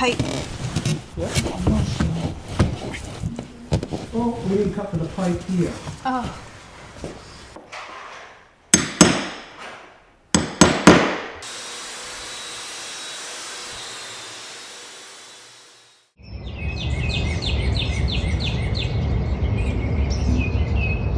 pipe. What? I'm not sure. Oh, we didn't cut for the pipe here. Oh.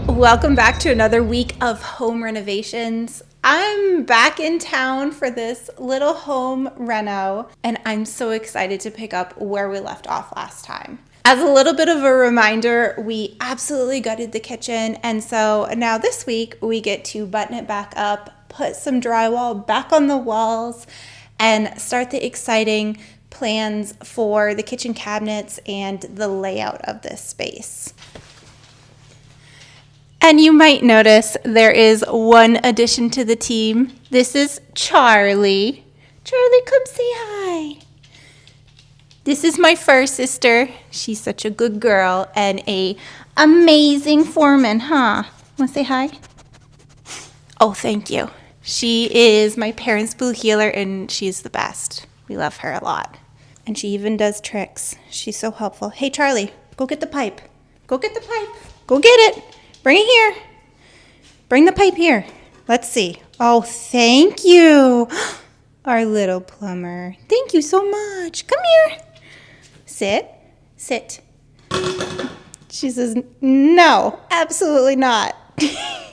Welcome back to another week of home renovations. I'm back in town for this little home reno, and I'm so excited to pick up where we left off last time. As a little bit of a reminder, we absolutely gutted the kitchen, and so now this week we get to button it back up, put some drywall back on the walls, and start the exciting plans for the kitchen cabinets and the layout of this space. And you might notice there is one addition to the team. This is Charlie. Charlie, come say hi. This is my fur sister. She's such a good girl and a amazing foreman, huh? Want to say hi? Oh, thank you. She is my parents' blue healer, and she's the best. We love her a lot. And she even does tricks. She's so helpful. Hey, Charlie, go get the pipe. Go get the pipe. Go get it. Bring it here. Bring the pipe here. Let's see. Oh, thank you. Our little plumber. Thank you so much. Come here. Sit. Sit. She says, no, absolutely not.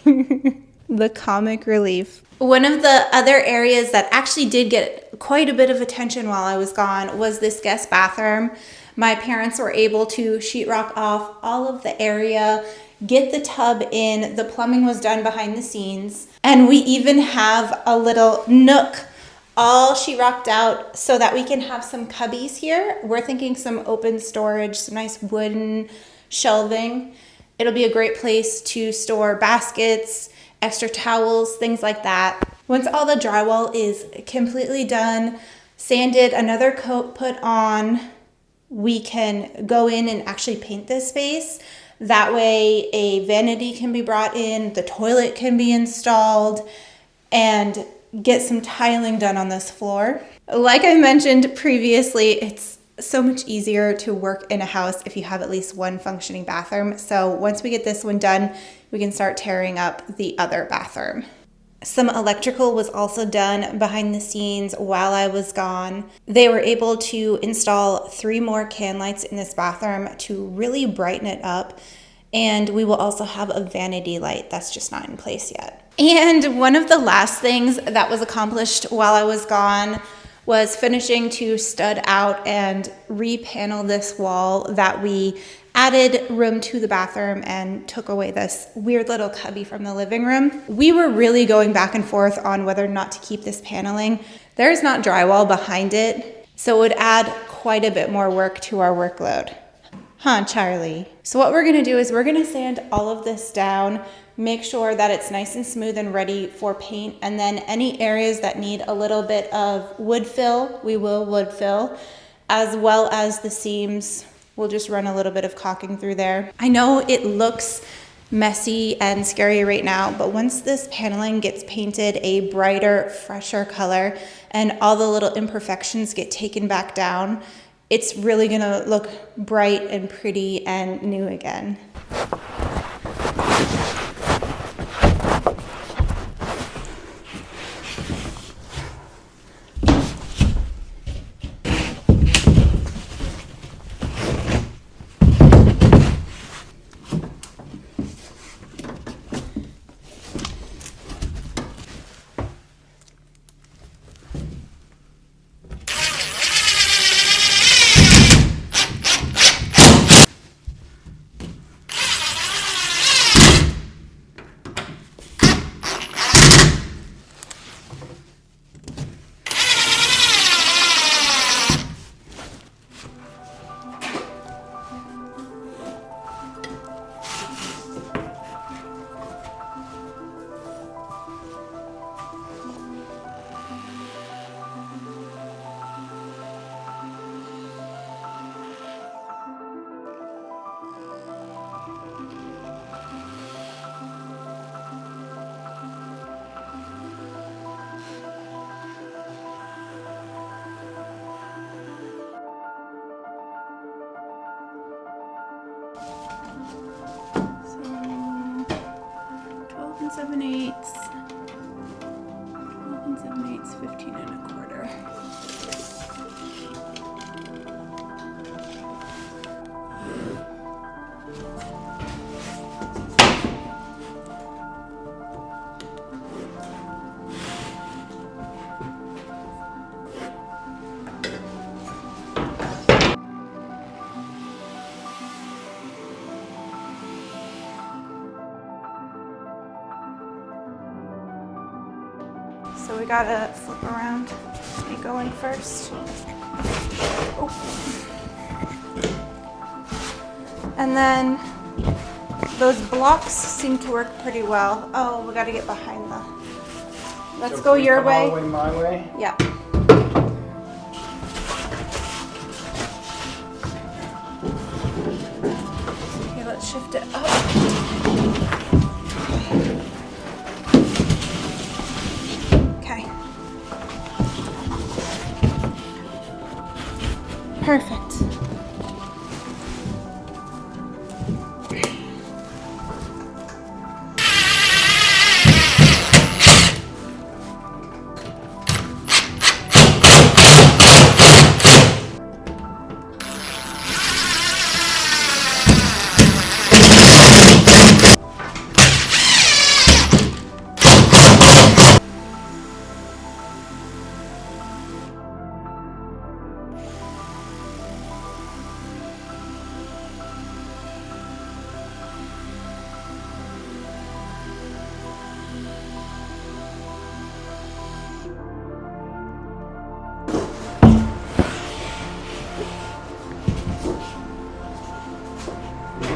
The comic relief. One of the other areas that actually did get quite a bit of attention while I was gone was this guest bathroom. My parents were able to sheetrock off all of the area, get the tub in. The plumbing was done behind the scenes. And we even have a little nook all sheetrocked out so that we can have some cubbies here. We're thinking some open storage, some nice wooden shelving. It'll be a great place to store baskets, extra towels, things like that. Once all the drywall is completely done, sanded, another coat put on, we can go in and actually paint this space. That way a vanity can be brought in, the toilet can be installed, and get some tiling done on this floor. Like I mentioned previously, it's so much easier to work in a house if you have at least one functioning bathroom. So once we get this one done, we can start tearing up the other bathroom. Some electrical was also done behind the scenes while I was gone. They were able to install 3 more can lights in this bathroom to really brighten it up. And we will also have a vanity light that's just not in place yet. And one of the last things that was accomplished while I was gone was finishing to stud out and repanel this wall that we added room to the bathroom and took away this weird little cubby from the living room. We were really going back and forth on whether or not to keep this paneling. There's not drywall behind it, so it would add quite a bit more work to our workload. Huh, Charlie? So what we're gonna do is we're gonna sand all of this down, make sure that it's nice and smooth and ready for paint, and then any areas that need a little bit of wood fill, we will wood fill, as well as the seams. We'll just run a little bit of caulking through there. I know it looks messy and scary right now, but once this paneling gets painted a brighter, fresher color and all the little imperfections get taken back down, it's really gonna look bright and pretty and new again. 7/8. 12 and 7/8, 15 1/4. So we gotta flip around. Me going first. Oh. And then those blocks seem to work pretty well. Oh, we gotta get behind the. Let's So go if we your come way. all the way my way. Yeah. Okay, let's shift it up. Okay. Perfect.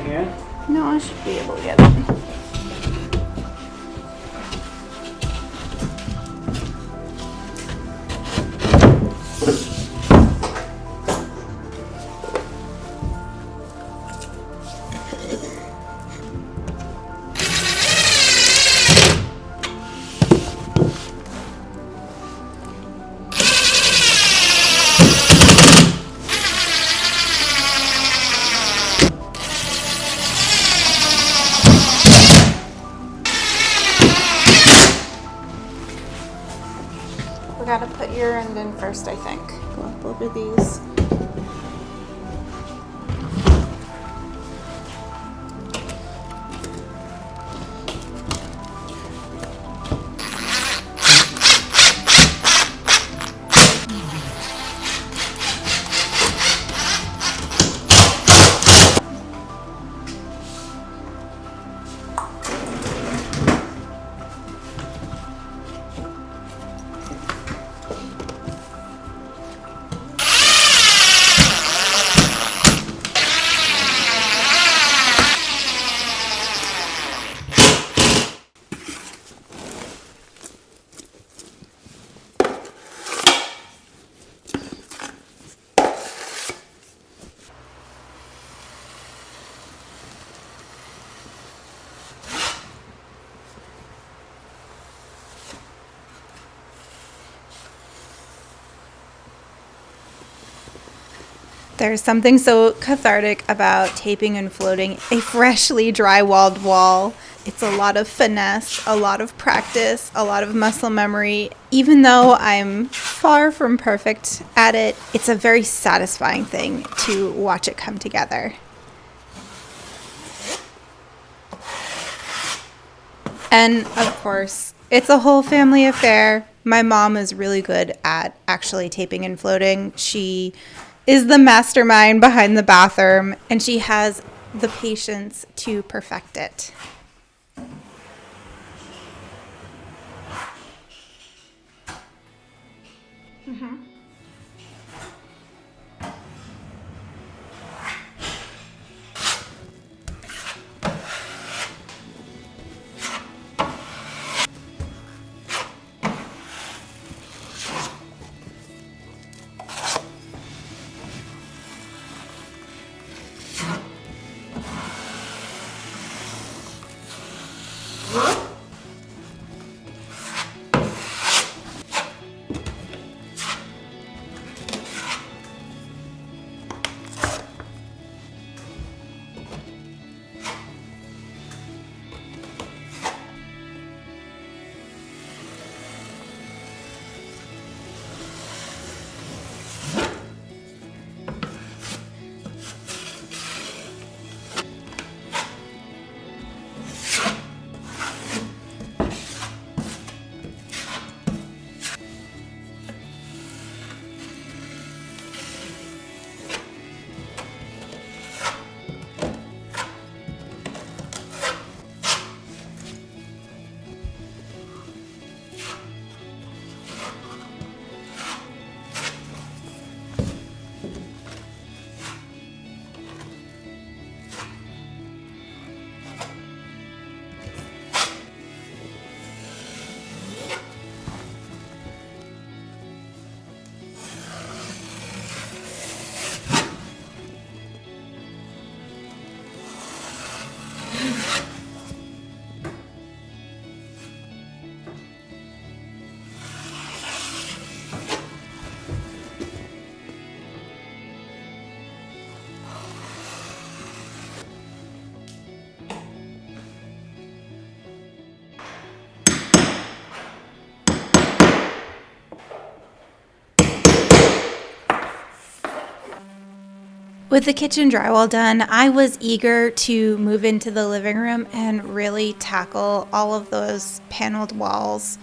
Yeah. No, I should be able to get it. We gotta put your end in first, I think. Go up over these. There's something so cathartic about taping and floating a freshly drywalled wall. It's a lot of finesse, a lot of practice, a lot of muscle memory. Even though I'm far from perfect at it, it's a very satisfying thing to watch it come together. And of course, it's a whole family affair. My mom is really good at actually taping and floating. She is the mastermind behind the bathroom, and she has the patience to perfect it. With the kitchen drywall done, I was eager to move into the living room and really tackle all of those paneled walls.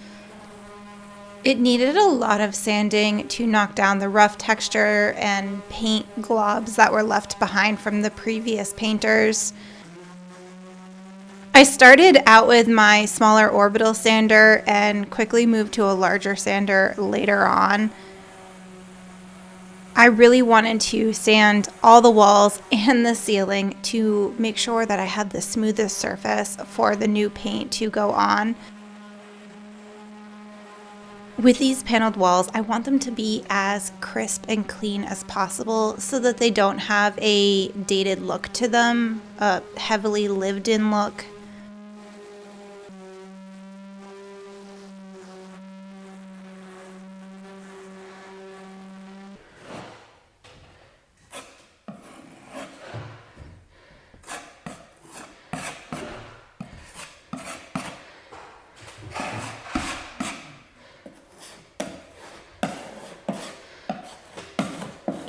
It needed a lot of sanding to knock down the rough texture and paint globs that were left behind from the previous painters. I started out with my smaller orbital sander and quickly moved to a larger sander later on. I really wanted to sand all the walls and the ceiling to make sure that I had the smoothest surface for the new paint to go on. With these paneled walls, I want them to be as crisp and clean as possible so that they don't have a dated look to them, a heavily lived in look.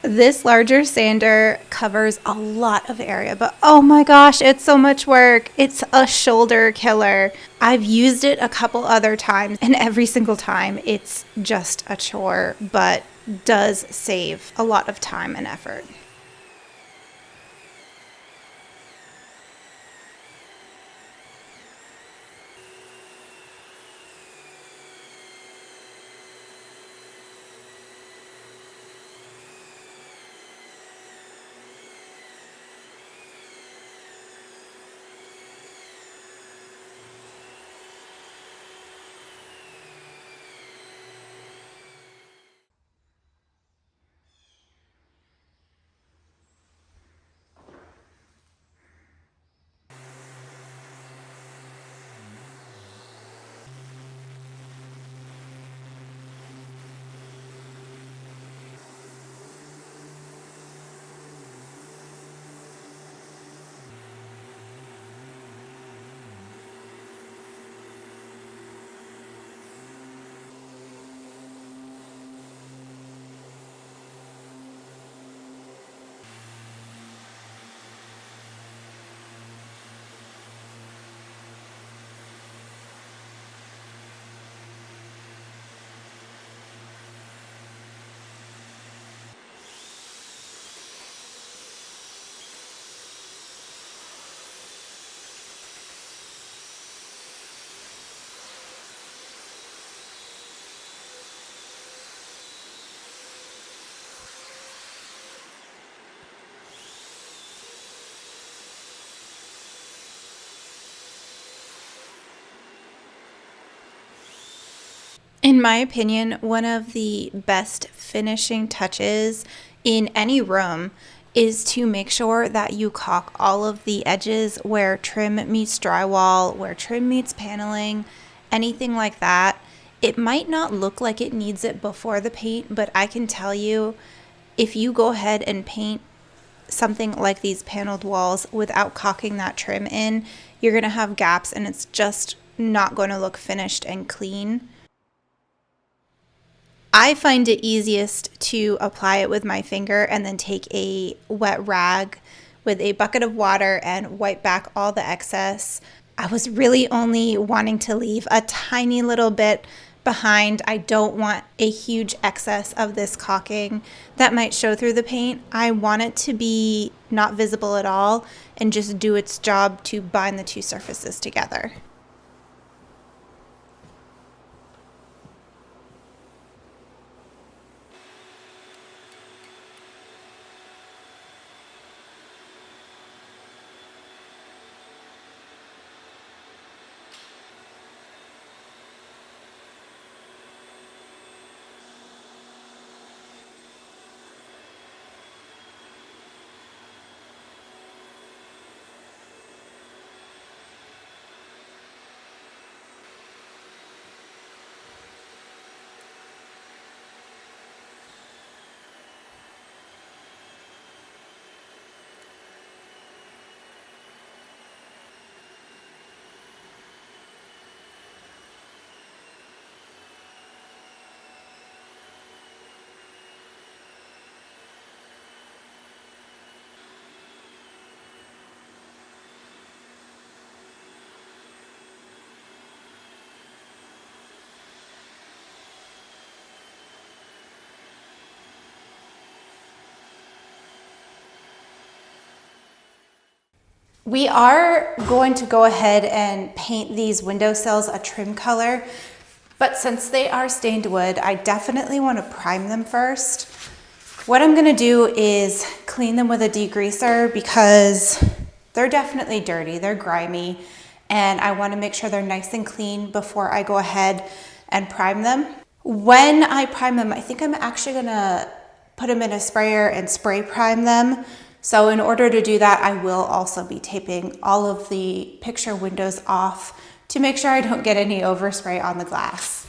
This larger sander covers a lot of area, but oh my gosh, it's so much work. It's a shoulder killer. I've used it a couple other times, and every single time it's just a chore, but does save a lot of time and effort. In my opinion, one of the best finishing touches in any room is to make sure that you caulk all of the edges where trim meets drywall, where trim meets paneling, anything like that. It might not look like it needs it before the paint, but I can tell you, if you go ahead and paint something like these paneled walls without caulking that trim in, you're going to have gaps and it's just not going to look finished and clean. I find it easiest to apply it with my finger and then take a wet rag with a bucket of water and wipe back all the excess. I was really only wanting to leave a tiny little bit behind. I don't want a huge excess of this caulking that might show through the paint. I want it to be not visible at all and just do its job to bind the two surfaces together. We are going to go ahead and paint these windowsills a trim color, but since they are stained wood, I definitely want to prime them first. What I'm gonna do is clean them with a degreaser because they're definitely dirty, they're grimy, and I wanna make sure they're nice and clean before I go ahead and prime them. When I prime them, I think I'm actually gonna put them in a sprayer and spray prime them. So in order to do that, I will also be taping all of the picture windows off to make sure I don't get any overspray on the glass.